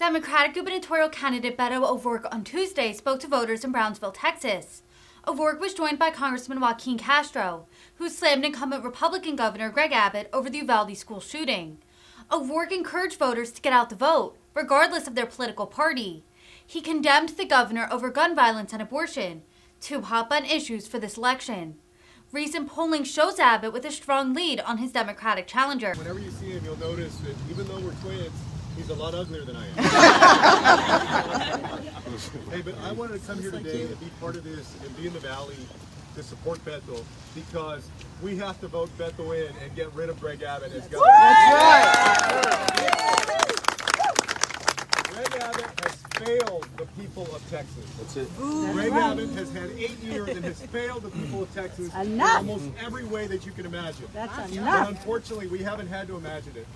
Democratic gubernatorial candidate Beto O'Rourke on Tuesday spoke to voters in Brownsville, Texas. O'Rourke was joined by Congressman Joaquin Castro, who slammed incumbent Republican Governor Greg Abbott over the Uvalde school shooting. O'Rourke encouraged voters to get out to vote, regardless of their political party. He condemned the governor over gun violence and abortion, two hot-button issues for this election. Recent polling shows Abbott with a strong lead on his Democratic challenger. Whenever you see him, you'll notice that even though we're twins, he's a lot uglier than I am. Hey, but I wanted to come here today and be part of this and be in the Valley to support Beto, because we have to vote Beto in and get rid of Greg Abbott as governor. That's right! Greg Abbott has failed the people of Texas. That's it. Greg Abbott has had 8 years and has failed the people of Texas in almost every way that you can imagine. That's enough. But unfortunately, we haven't had to imagine it.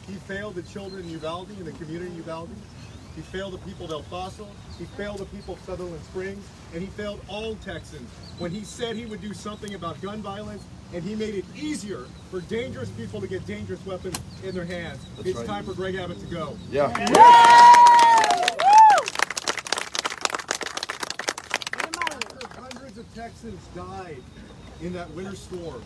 He failed the children in Uvalde, in the community in Uvalde. He failed the people of El Paso. He failed the people of Sutherland Springs. And he failed all Texans when he said he would do something about gun violence, and he made it easier for dangerous people to get dangerous weapons in their hands. That's it's right. Time for Greg Abbott to go. Yeah. Hundreds of Texans died in that winter storm.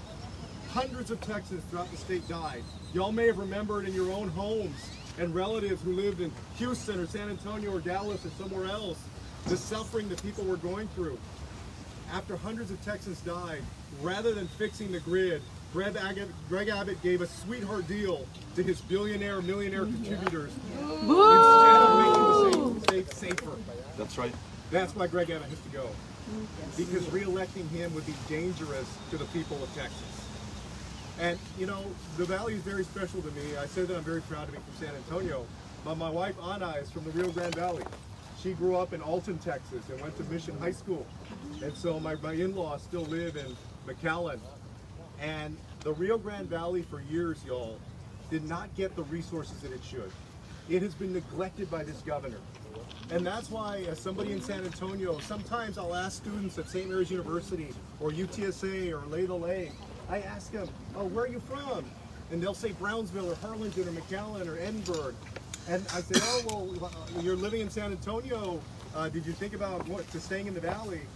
Hundreds of Texans throughout the state died. Y'all may have remembered in your own homes and relatives who lived in Houston or San Antonio or Dallas or somewhere else, the suffering that people were going through. After hundreds of Texans died, rather than fixing the grid, Greg Abbott gave a sweetheart deal to his millionaire contributors instead of making the state safer. That's right. That's why Greg Abbott has to go. Because re-electing him would be dangerous to the people of Texas. And, you know, the Valley is very special to me. I say that I'm very proud to be from San Antonio, but my wife, Anna, is from the Rio Grande Valley. She grew up in Alton, Texas, and went to Mission High School. And so my in-laws still live in McAllen. And the Rio Grande Valley for years, y'all, did not get the resources that it should. It has been neglected by this governor. And that's why, as somebody in San Antonio, sometimes I'll ask students at St. Mary's University or UTSA or Lay the Lake, I ask them, oh, where are you from? And they'll say Brownsville or Harlingen or McAllen or Edinburgh. And I say, oh, well, you're living in San Antonio. Did you think about staying in the Valley?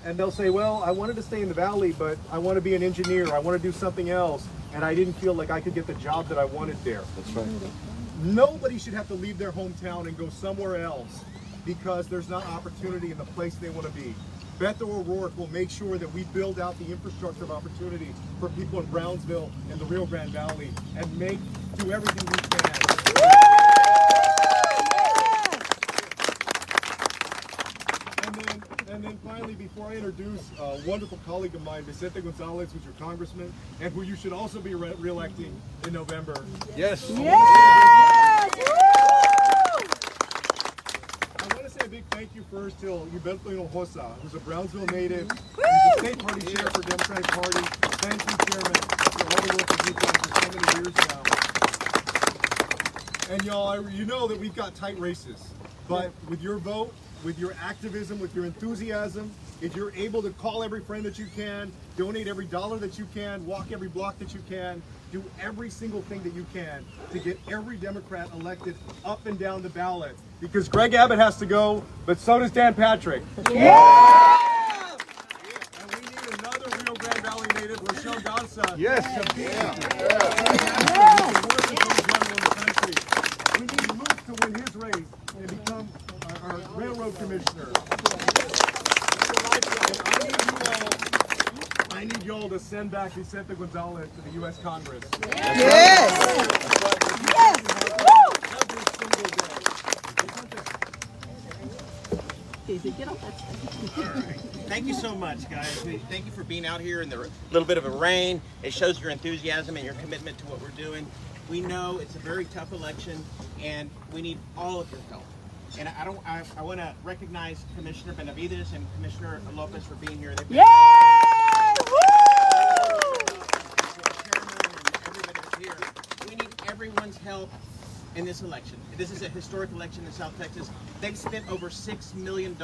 And they'll say, well, I wanted to stay in the Valley, but I want to be an engineer. I want to do something else. And I didn't feel like I could get the job that I wanted there. That's right. Nobody should have to leave their hometown and go somewhere else because there's not opportunity in the place they want to be. Beto O'Rourke will make sure that we build out the infrastructure of opportunity for people in Brownsville and the Rio Grande Valley and do everything we can. And then finally, before I introduce a wonderful colleague of mine, Vicente Gonzalez, who's your congressman, and who you should also be re-electing in November. Yes. Yes! I want to say a big thank you first to Beto Hinojosa, who's a Brownsville native. He's the state party chair for Democratic Party. Thank you, Chairman, for all the work that you've done for so many years now. And y'all, you know that we've got tight races, but with your vote, with your activism, with your enthusiasm, if you're able to call every friend that you can, donate every dollar that you can, walk every block that you can, do every single thing that you can to get every Democrat elected up and down the ballot. Because Greg Abbott has to go, but so does Dan Patrick. Yeah! And we need another Rio Grande Valley native, Rochelle Danza. Yes. To be We need Luke to win his race and become our railroad commissioner. I need y'all to send back Vicente Gonzalez to the U.S. Congress. Yes! Yes! Every single day. Thank you so much, guys. Thank you for being out here in the little bit of a rain. It shows your enthusiasm and your commitment to what we're doing. We know it's a very tough election, and we need all of your help. And I want to recognize Commissioner Benavides and Commissioner Lopez for being here. Yay! Woo! We need everyone's help in this election. This is a historic election in South Texas. They've spent over $6 million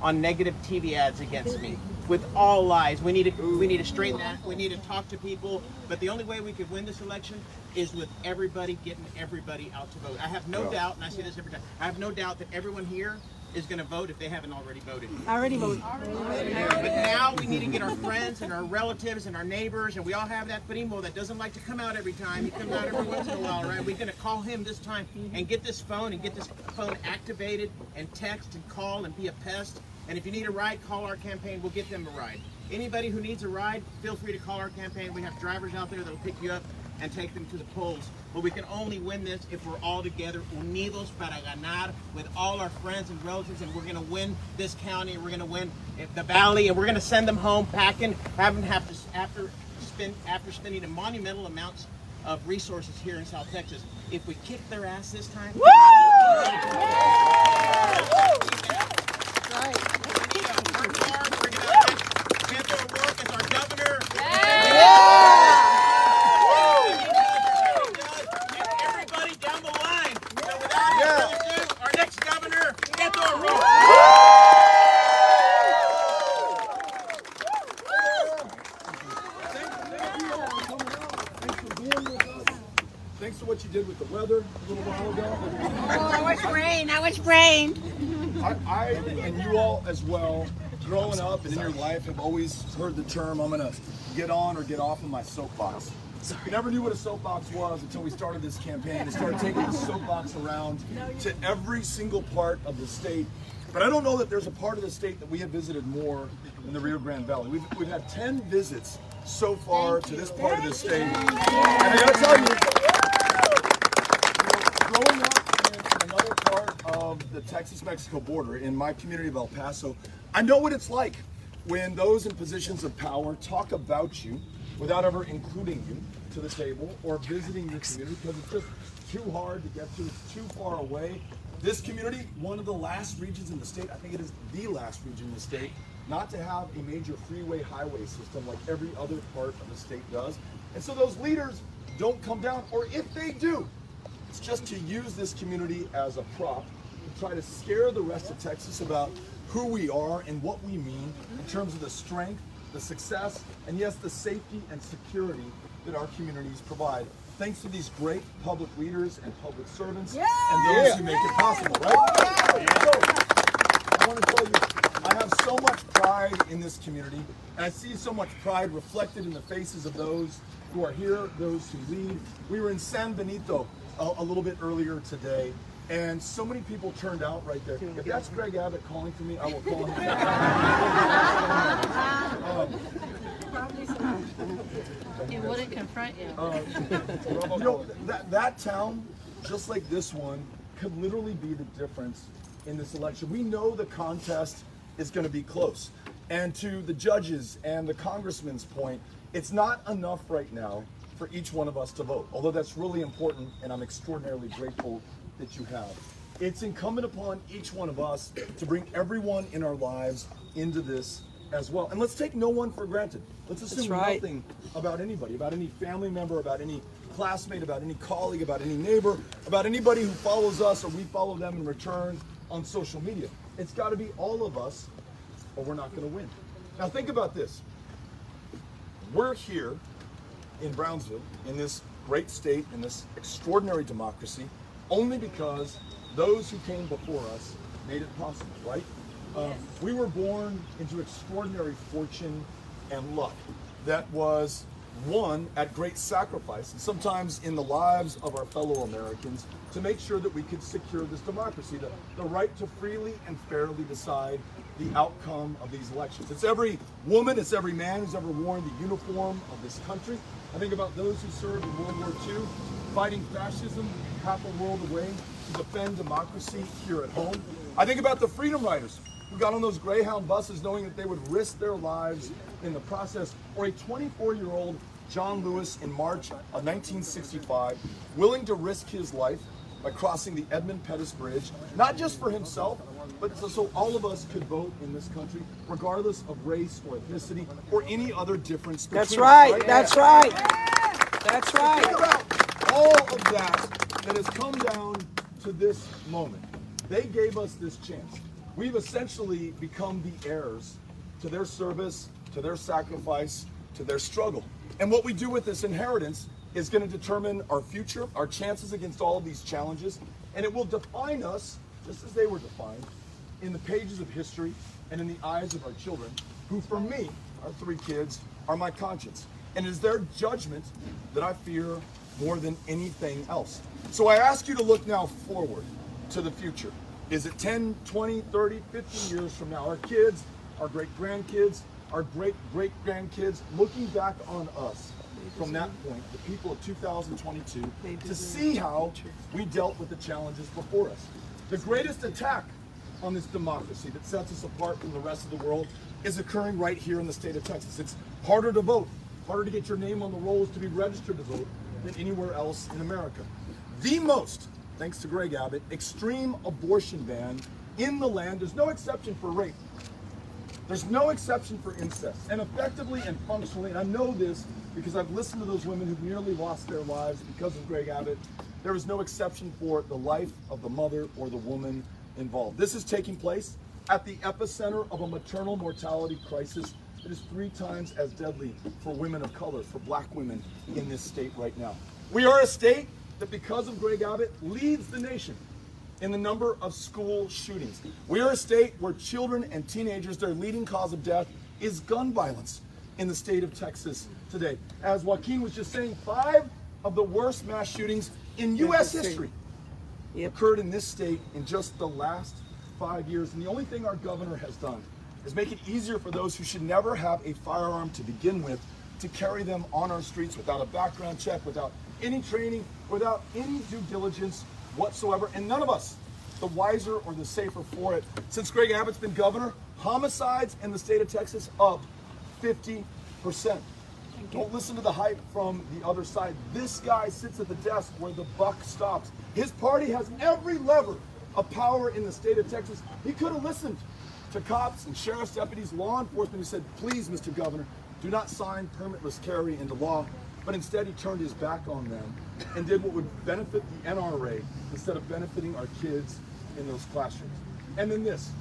on negative TV ads against me with all lies. We need to straighten that. We need to talk to people. But the only way we could win this election is with everybody getting everybody out to vote. I have no doubt, and I say this every time, I have no doubt that everyone here is going to vote if they haven't already voted. Already voted. But now we need to get our friends and our relatives and our neighbors, and we all have that primo that doesn't like to come out every time. He comes out every once in a while, right? We're going to call him this time and get this phone activated and text and call and be a pest. And if you need a ride, call our campaign. We'll get them a ride. Anybody who needs a ride, feel free to call our campaign. We have drivers out there that'll pick you up and take them to the polls. But we can only win this if we're all together, unidos para ganar, with all our friends and relatives, and we're going to win this county, and we're going to win the valley, and we're going to send them home packing, after spending a monumental amounts of resources here in South Texas. If we kick their ass this time, Woo! Right. We're going to elect Beto as our governor. Thanks for what you did with the weather a little while ago. I was brain. I and you all as well, growing up and in your life, have always heard the term, I'm going to get on or get off of my soapbox. We never knew what a soapbox was until we started this campaign and started taking the soapbox around to every single part of the state. But I don't know that there's a part of the state that we have visited more than the Rio Grande Valley. We've had 10 visits so far to this part of the state. And I got to tell you, growing up in another part of the Texas-Mexico border, in my community of El Paso, I know what it's like when those in positions of power talk about you without ever including you to the table or visiting your community, because it's just too hard to get to, it's too far away. This community, one of the last regions in the state, I think it is the last region in the state, not to have a major freeway highway system like every other part of the state does. And so those leaders don't come down, or if they do, it's just to use this community as a prop to try to scare the rest of Texas about who we are and what we mean in terms of the strength, the success, and yes, the safety and security that our communities provide. Thanks to these great public leaders and public servants and those who make it possible, right? So, I want to tell you, I have so much pride in this community, and I see so much pride reflected in the faces of those who are here, those who lead. We were in San Benito a little bit earlier today, and so many people turned out right there. If that's Greg Abbott calling for me, I will call him. He wouldn't confront you. You know, that town, just like this one, could literally be the difference in this election. We know the contest is going to be close. And to the judges and the congressman's point, it's not enough right now for each one of us to vote, although that's really important, and I'm extraordinarily grateful that you have. It's incumbent upon each one of us to bring everyone in our lives into this as well. And let's take no one for granted. Let's assume nothing about anybody, about any family member, about any classmate, about any colleague, about any neighbor, about anybody who follows us or we follow them in return on social media. It's got to be all of us, or we're not going to win. Now think about this. We're here in Brownsville, in this great state, in this extraordinary democracy, only because those who came before us made it possible, right? We were born into extraordinary fortune and luck that was won at great sacrifice, and sometimes in the lives of our fellow Americans, to make sure that we could secure this democracy, the right to freely and fairly decide the outcome of these elections. It's every woman, it's every man who's ever worn the uniform of this country. I think about those who served in World War II, fighting fascism half a world away to defend democracy here at home. I think about the freedom riders who got on those Greyhound buses knowing that they would risk their lives in the process, or a 24-year-old John Lewis in March of 1965, willing to risk his life by crossing the Edmund Pettus Bridge, not just for himself, but so all of us could vote in this country, regardless of race or ethnicity or any other difference between us. That's right. That's right. That's right. Think about all of that that has come down to this moment. They gave us this chance. We've essentially become the heirs to their service, to their sacrifice, to their struggle. And what we do with this inheritance is going to determine our future, our chances against all of these challenges, and it will define us, just as they were defined, in the pages of history and in the eyes of our children, who for me, our 3 kids, are my conscience. And it is their judgment that I fear more than anything else. So I ask you to look now forward to the future. Is it 10, 20, 30, 50 years from now? Our kids, our great-grandkids, our great-great-grandkids, looking back on us from that point, the people of 2022, to see how we dealt with the challenges before us. The greatest attack on this democracy that sets us apart from the rest of the world is occurring right here in the state of Texas. It's harder to vote, harder to get your name on the rolls to be registered to vote than anywhere else in America. The most, thanks to Greg Abbott, extreme abortion ban in the land. There's no exception for rape. There's no exception for incest. And effectively and functionally, and I know this because I've listened to those women who've nearly lost their lives because of Greg Abbott, there is no exception for the life of the mother or the woman involved. This is taking place at the epicenter of a maternal mortality crisis that is 3 times as deadly for women of color, for black women in this state right now. We are a state that, because of Greg Abbott, leads the nation in the number of school shootings. We are a state where children and teenagers, their leading cause of death is gun violence in the state of Texas today. As Joaquin was just saying, 5 of the worst mass shootings in U.S. history occurred in this state in just the last 5 years. And the only thing our governor has done is make it easier for those who should never have a firearm to begin with to carry them on our streets without a background check, without any training, without any due diligence whatsoever, and none of us the wiser or the safer for it. Since Greg Abbott's been governor, homicides in the state of Texas up 50%. Don't listen to the hype from the other side. This guy sits at the desk where the buck stops. His party has every lever of power in the state of Texas. He could have listened to cops and sheriff's deputies, law enforcement, who said, please, Mr. Governor, do not sign permitless carry into law. But instead he turned his back on them and did what would benefit the NRA instead of benefiting our kids in those classrooms. And then this,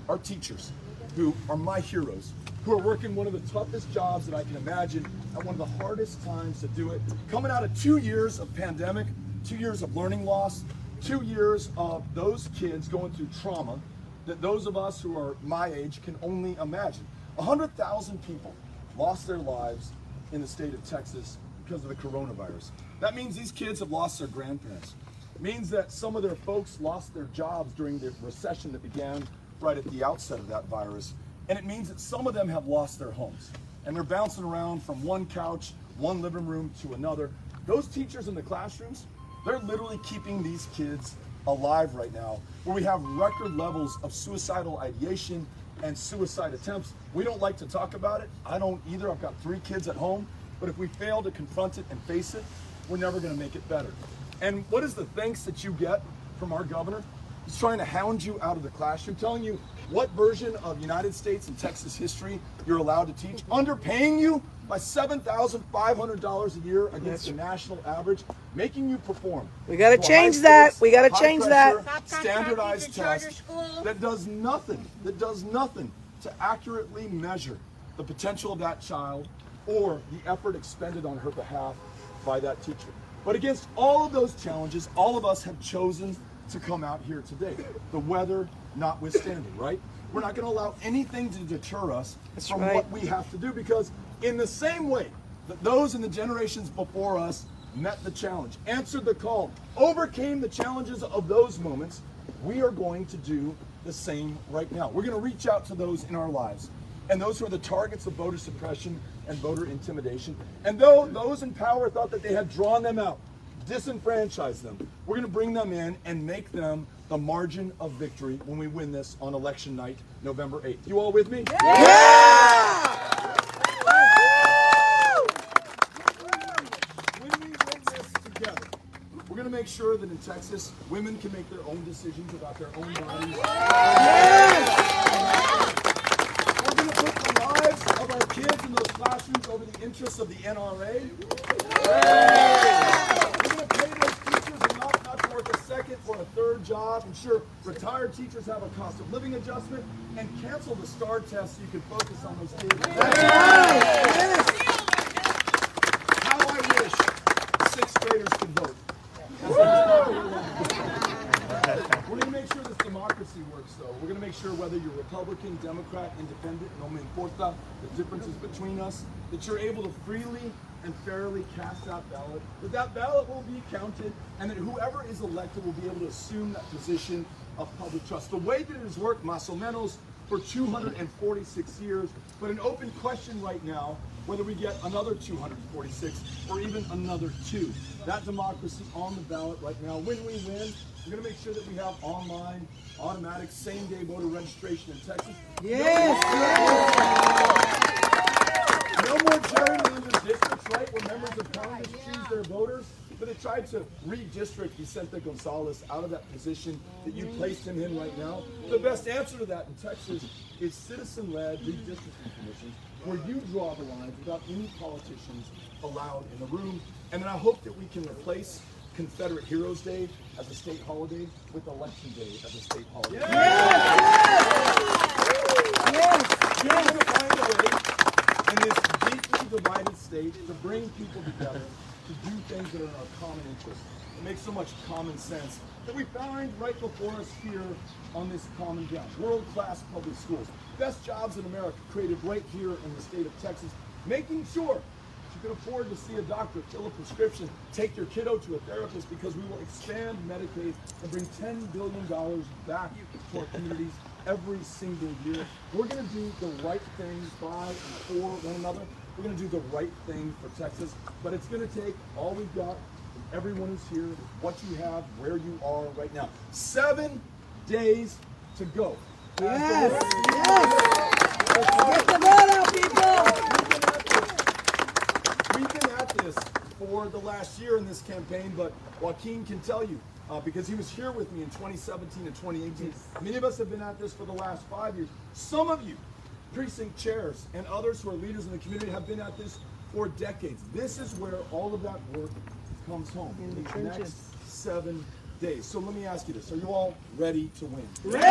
our teachers, who are my heroes, who are working one of the toughest jobs that I can imagine at one of the hardest times to do it, coming out of 2 years of pandemic, 2 years of learning loss, 2 years of those kids going through trauma that those of us who are my age can only imagine. 100,000 people lost their lives in the state of Texas because of the coronavirus. That means these kids have lost their grandparents. It means that some of their folks lost their jobs during the recession that began right at the outset of that virus. And it means that some of them have lost their homes. And they're bouncing around from one couch, one living room to another. Those teachers in the classrooms, they're literally keeping these kids alive right now, where we have record levels of suicidal ideation and suicide attempts. We don't like to talk about it. I don't either. I've got 3 kids at home. But if we fail to confront it and face it, we're never going to make it better. And what is the thanks that you get from our governor? He's trying to hound you out of the classroom, telling you what version of United States and Texas history you're allowed to teach, underpaying you by $7,500 a year against the national average, making you perform. We got to change that. We got to change that. Standardized test that does nothing to accurately measure the potential of that child or the effort expended on her behalf by that teacher. But against all of those challenges, all of us have chosen to come out here today, the weather notwithstanding, right? We're not going to allow anything to deter us from what we have to do, because in the same way that those in the generations before us met the challenge, answered the call, overcame the challenges of those moments, we are going to do the same right now. We're going to reach out to those in our lives, and those who are the targets of voter suppression and voter intimidation. And though those in power thought that they had drawn them out, disenfranchised them, we're going to bring them in and make them the margin of victory when we win this on election night, November 8th. You all with me? Yeah! When we win this together, we're going to make sure that in Texas, women can make their own decisions about their own bodies. We're going to put the lives of our kids in those classrooms over the interests of the NRA. We're going to pay those teachers a third job, ensure retired teachers have a cost of living adjustment, and cancel the STAR test so you can focus on those kids. How I wish 6th graders could vote. We're going to make sure this democracy works, though. We're going to make sure whether you're Republican, Democrat, Independent, no me importa, the differences between us, that you're able to freely and fairly cast that that ballot will be counted, and that whoever is elected will be able to assume that position of public trust. The way that it has worked, más o menos, for 246 years, but an open question right now, whether we get another 246 or even another 2. That democracy on the ballot right now. When we win, we're going to make sure that we have online, automatic, same-day voter registration in Texas. Yes. No more gerrymandered districts, right, where members of Congress choose their voters. But they tried to redistrict Vicente Gonzalez out of that position that you placed him in right now. The best answer to that in Texas is citizen-led redistricting commissions, where you draw the lines without any politicians allowed in the room. And then I hope that we can replace Confederate Heroes Day as a state holiday with Election Day as a state holiday. Yes! We're going to find a way in this deeply divided state to bring people together to do things that are in our common interest. It makes so much common sense that we find right before us here on this common ground. World-class public schools, best jobs in America created right here in the state of Texas, making sure you can afford to see a doctor, fill a prescription, take your kiddo to a therapist, because we will expand Medicaid and bring $10 billion back to our communities every single year. We're going to do the right things by and for one another. We're going to do the right thing for Texas, but it's going to take all we've got, everyone who's here, what you have, where you are right now. 7 days to go. Yes. Get the vote out, people. We've been at this for the last year in this campaign, but Joaquin can tell you, because he was here with me in 2017 and 2018. Many of us have been at this for the last 5 years. Some of you, precinct chairs, and others who are leaders in the community have been at this for decades. This is where all of that work comes home in the next 7 days. So let me ask you this. Are you all ready to win? Ready!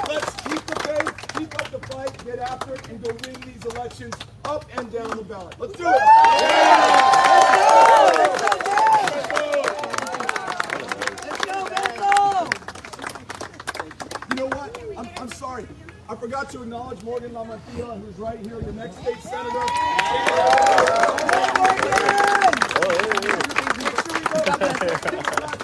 Let's keep the faith, keep up the fight, get after it, and go win these elections up and down the ballot. Let's do it! You know what? I'm sorry. I forgot to acknowledge Morgan Lamantia, who's right here, the next state senator. Make sure we vote.